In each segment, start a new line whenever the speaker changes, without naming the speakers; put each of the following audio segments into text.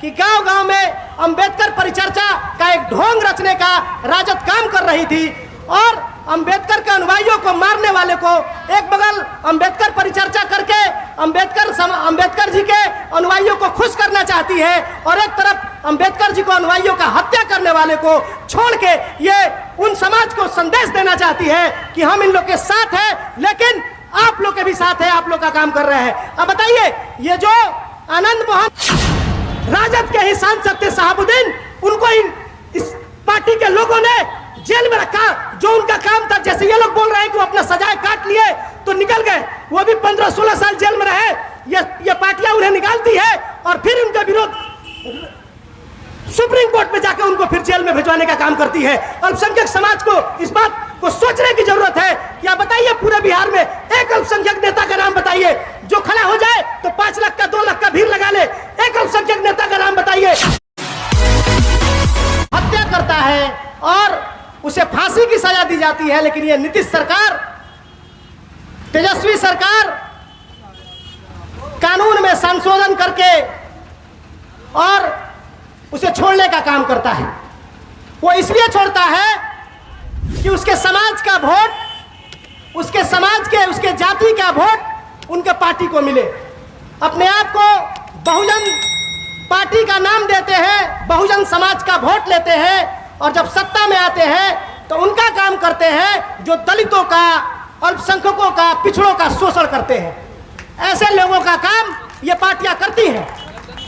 कि गांव-गांव में अंबेडकर परिचर्चा का एक ढोंग रचने का राजद काम कर रही थी और अंबेडकर के अनुयायियों को मारने वाले को एक बगल अंबेडकर परिचर्चा करके अंबेडकर जी के अनुयायियों को खुश करना चाहती है और एक तरफ अंबेडकर जी को अनुयायियों का हत्या करने वाले को छोड़ के ये उन समाज को संदेश देना चाहती है कि हम इन लोग के साथ हैं, लेकिन आप लोग के भी साथ है, आप लोग का काम कर रहे हैं। अब बताइए, ये जो आनंद मोहन राजद के ही सांसद थे साहबुद्दीन, उनको इस पार्टी के लोगों ने जेल में रखा। जो उनका काम था, जैसे ये लोग बोल रहे हैं कि वो अपना सजाए काट लिए तो निकल गए, वो भी 15-16 साल जेल में रहे। ये पार्टियां उन्हें निकालती है और फिर उनका विरोध सुप्रीम कोर्ट में जाकर उनको फिर जेल में भिजवाने का काम करती है। अल्पसंख्यक समाज को इस बात को सोचने की जरूरत है। क्या बताइए, पूरे बिहार में एक अल्पसंख्यक नेता का नाम बताइए जो खड़ा हो जाए तो 5 लाख का 2 लाख का भीड़ लगा ले। एक अल्पसंख्यक नेता का नाम बताइए। हत्या करता है और उसे फांसी की सजा दी जाती है, लेकिन ये नीतीश सरकार, तेजस्वी सरकार कानून में संशोधन करके और उसे छोड़ने का काम करता है। वो इसलिए छोड़ता है कि उसके समाज का वोट, उसके समाज के, उसके जाति का वोट उनके पार्टी को मिले। अपने आप को बहुजन पार्टी का नाम देते हैं, बहुजन समाज का वोट लेते हैं और जब सत्ता में आते हैं तो उनका काम करते हैं जो दलितों का, अल्पसंख्यकों का, पिछड़ों का शोषण करते हैं। ऐसे लोगों का काम ये पार्टियां करती हैं।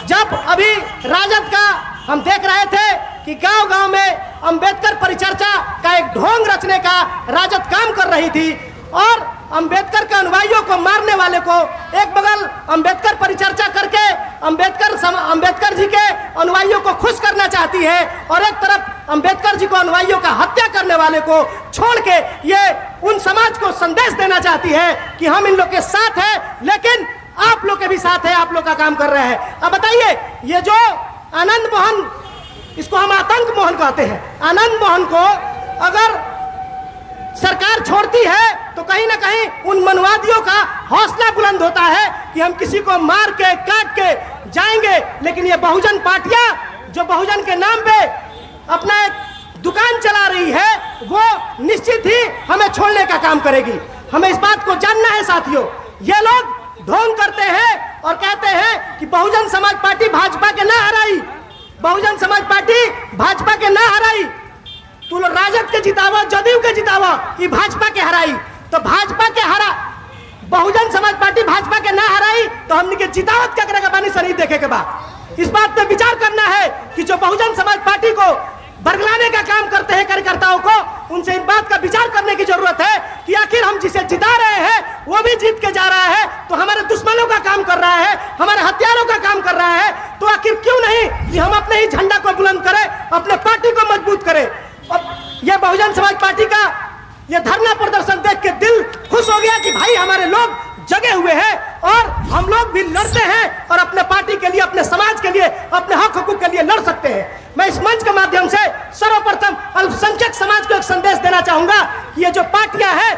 जब अभी राजद का हम देख रहे थे कि गांव-गांव में अंबेडकर परिचर्चा का एक ढोंग रचने का राजद काम कर रही थी और अंबेडकर के अनुयायियों को मारने वाले को एक बगल अंबेडकर परिचर्चा करके अंबेडकर जी के अनुयायियों को खुश करना चाहती है और एक तरफ अंबेडकर जी को अनुयायियों का हत्या करने वाले को छोड़ के ये उन समाज को संदेश देना चाहती है कि हम इन लोग के साथ हैं, लेकिन आप लोग के भी साथ है, आप लोग का काम कर रहे हैं। अब बताइए, ये जो आनंद मोहन, इसको हम आतंक मोहन कहते हैं, आनंद मोहन को अगर सरकार छोड़ती है तो कहीं ना कहीं उन मनवादियों का हौसला बुलंद होता है कि हम किसी को मार के काट के जाएंगे। लेकिन ये बहुजन पार्टियां जो बहुजन के नाम पे अपना एक दुकान चला रही है, वो निश्चित ही हमें छोड़ने का काम करेगी। हमें इस बात को जानना है साथियों। ये लोग ढोंग करते हैं और कहते हैं कि बहुजन समाज पार्टी भाजपा के ना हराई, बहुजन समाज पार्टी भाजपा के ना हराई, तू लोग राजद के जितावा, जदयू के जितावा, ये भाजपा के हराई। तो भाजपा के हरा, बहुजन समाज पार्टी भाजपा के ना हराई तो हमने के जितावत क्या करेगा बानी शरीफ देखे के बाद। इस बात पे विचार करना है कि जो बहुजन समाज पार्टी को बरगलाने का काम करते हैं कार्यकर्ताओं को, उनसे इन बात का विचार करने की जरूरत है कि आखिर हम जिसे जिता रहे हैं वो भी जीत के जा रहा है तो हमारे दुश्मनों का काम कर रहा है, हमारे हथियारों का काम कर रहा है, तो आखिर क्यों नहीं कि हम अपने ही झंडा को बुलंद करें, अपने पार्टी को मजबूत करें। और यह बहुजन समाज पार्टी का यह धरना प्रदर्शन देख के दिल खुश हो गया कि भाई हमारे लोग जगे हुए हैं और हम लोग भी लड़ते हैं और अपने पार्टी के लिए, अपने समाज के लिए, अपने हक हकूक के लिए लड़ सकते हैं। मैं इस मंच के माध्यम से सर्वप्रथम अल्पसंख्यक समाज को एक संदेश देना चाहूंगा कि ये जो पार्टियां हैं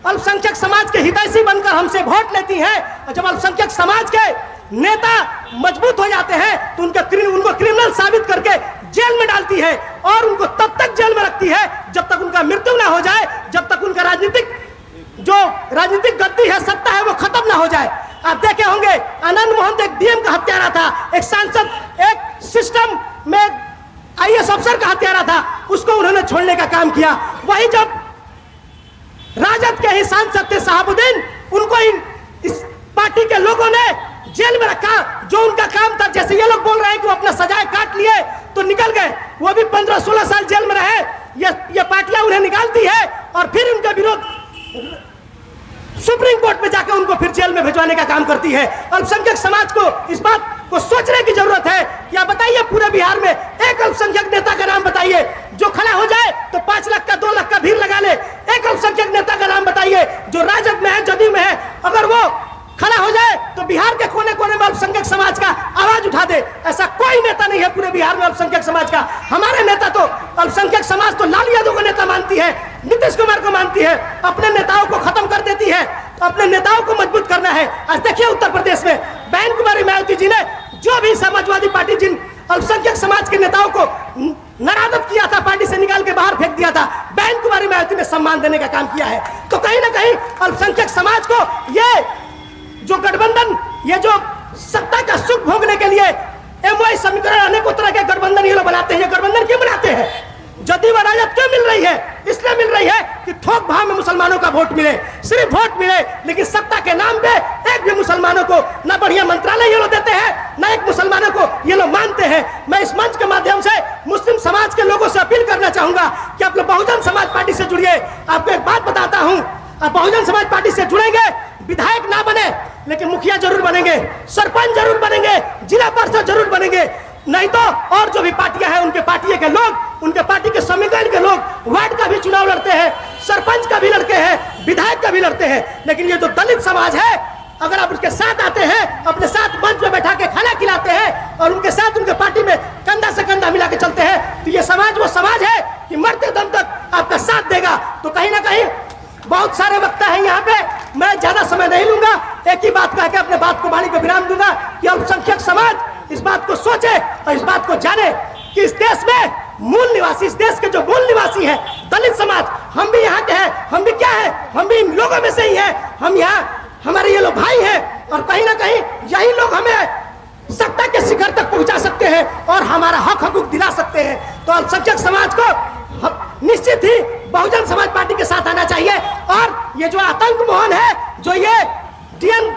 अल्पसंख्यक समाज के हितैषी बनकर हमसे वोट लेती हैं और जब अल्पसंख्यक समाज के नेता मजबूत हो जाते हैं तो उनको क्रिमिनल साबित करके जेल में डालती है और उनको तब तक जेल में रखती है जब तक उनका मृत्यु ना हो जाए, जब तक उनका राजनीतिक गद्दी है, सत्ता है, वो खत्म ना हो जाए। आप देखे होंगे आनंद मोहन एक डीएम का हत्यारा था, एक सांसद, एक सिस्टम में आईएएस अफसर का हत्यारा था, उसको उन्होंने छोड़ने का काम किया। वही जब राजद के ही सांसद थे साहबुद्दीन, उनको इस पार्टी के लोगों ने जेल में रखा। जो उनका काम था, जैसे ये लोग बोल रहे हैं कि वो अपना सजाए काट लिए तो निकल गए, वो भी 15-16 साल जेल में रहे। ये पार्टियां उन्हें निकालती है और फिर उनका विरोध सुप्रीम कोर्ट में जाकर उनको फिर जेल में भिजवाने का काम करती है। अल्पसंख्यक समाज को इस बात को सोचने की जरूरत है। क्या बताइए, पूरे बिहार में एक अल्पसंख्यक नेता का नाम बताइए जो खड़ा हो जाए तो 5 लाख का 2 लाख का भीड़ लगा ले। एक अल्पसंख्यक नेता का नाम बताइए जो राजद में है, जदयू में है, अगर वो खड़ा हो जाए तो बिहार के कोने कोने में अल्पसंख्यक समाज का आवाज उठा दे। ऐसा कोई नेता नहीं है पूरे बिहार में अल्पसंख्यक समाज का। हमारे नेता तो अल्पसंख्यक समाज तो लालू यादव को नेता मानती है, नीतीश कुमार को मानती है, अपने नेताओं को खत्म कर देती है। तो अपने नेताओं को मजबूत करना है। आज देखिए उत्तर प्रदेश में बहन कुमारी मायावती जी ने जो भी समाजवादी पार्टी जिन अल्पसंख्यक समाज के नेताओं को नरादत किया था, पार्टी से निकाल के बाहर फेंक दिया था, बैन कुमारी मायावती ने सम्मान देने का काम किया है। तो कहीं ना कहीं अल्पसंख्यक समाज को ये जो गठबंधन, ये जो सत्ता का सुख भोगने के लिए एमओआई समीकरण अनेकों तरह के गठबंधन ये लोग बनाते हैं। ये गठबंधन क्यों बनाते हैं? जदयू व राजद क्यों मिल रही है? इसलिए मिल रही है कि थोक भाव में मुसलमानों का वोट मिले, सिर्फ वोट मिले, लेकिन सत्ता के नाम पे एक भी मुसलमानों को ना बढ़िया मंत्रालय ये लोग देते हैं, ना एक मुसलमानों को ये लोग मानते हैं। मैं इस मंच के माध्यम से मुस्लिम समाज के लोगों से अपील करना चाहूंगा कि आप लोग बहुजन समाज पार्टी से जुड़िए। आपको एक बात बताता हूं, आप बहुजन समाज पार्टी से जुड़ेंगे, विधायक ना बने लेकिन मुखिया जरूर बनेंगे, सरपंच जरूर बनेंगे, जिला पार्षद जरूर बनेंगे। नहीं तो और जो भी पार्टियां हैं उनके पार्टी के लोग, उनके पार्टी के समीकरण के लोग वार्ड का भी चुनाव लड़ते हैं, सरपंच का भी लड़ते हैं, विधायक का भी लड़ते हैं। लेकिन ये जो दलित समाज है, अगर आप उसके साथ आते हैं, अपने साथ मंच में बैठा के खाना खिलाते हैं और उनके साथ उनके पार्टी में कंधा से कंधा मिला के चलते हैं, तो ये समाज वो समाज है कि मरते दम तक आपका साथ देगा। तो कहीं ना कहीं बहुत सारे वक्ता हैं यहाँ पे, मैं ज्यादा समय नहीं लूंगा, एक ही बात कह के अपने बात को वाणी को विराम दूंगा कि अल्पसंख्यक समाज इस बात को सोचे और इस बात को जाने कि इस देश में मूल निवासी, इस देश के जो मूल निवासी है दलित समाज, हम भी यहाँ के हैं, हम भी क्या है, हम भी इन लोगों में से ही हैं। हम यहाँ, हमारे ये लोग भाई हैं और कहीं ना कहीं यही लोग हमें सत्ता के शिखर तक पहुंचा सकते हैं और हमारा हक हकूक दिला सकते हैं। तो अल्पसंख्यक समाज को निश्चित ही बहुजन समाज पार्टी के साथ आना चाहिए। और ये जो आतंक मोहन है, जो ये डीएम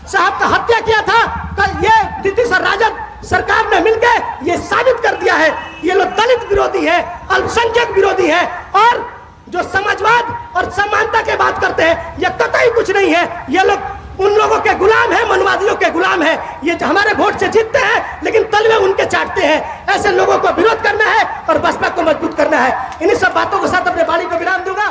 साहब का हत्या किया था, कल ये नीतीश और राजद सरकार ने मिलकर ये साबित कर दिया है ये लोग दलित विरोधी है, अल्पसंख्यक विरोधी है और जो समाजवाद और समानता के बात करते हैं, ये कतई कुछ नहीं है। ये लोग उन लोगों के गुलाम है, मनवादियों के गुलाम है। ये हमारे वोट से जीतते हैं लेकिन तलवे उनके चाटते हैं। ऐसे लोगों को विरोध करना है और बसपा को मजबूत करना है। इन्हीं सब बातों के साथ अपने वाणी को विराम दूंगा।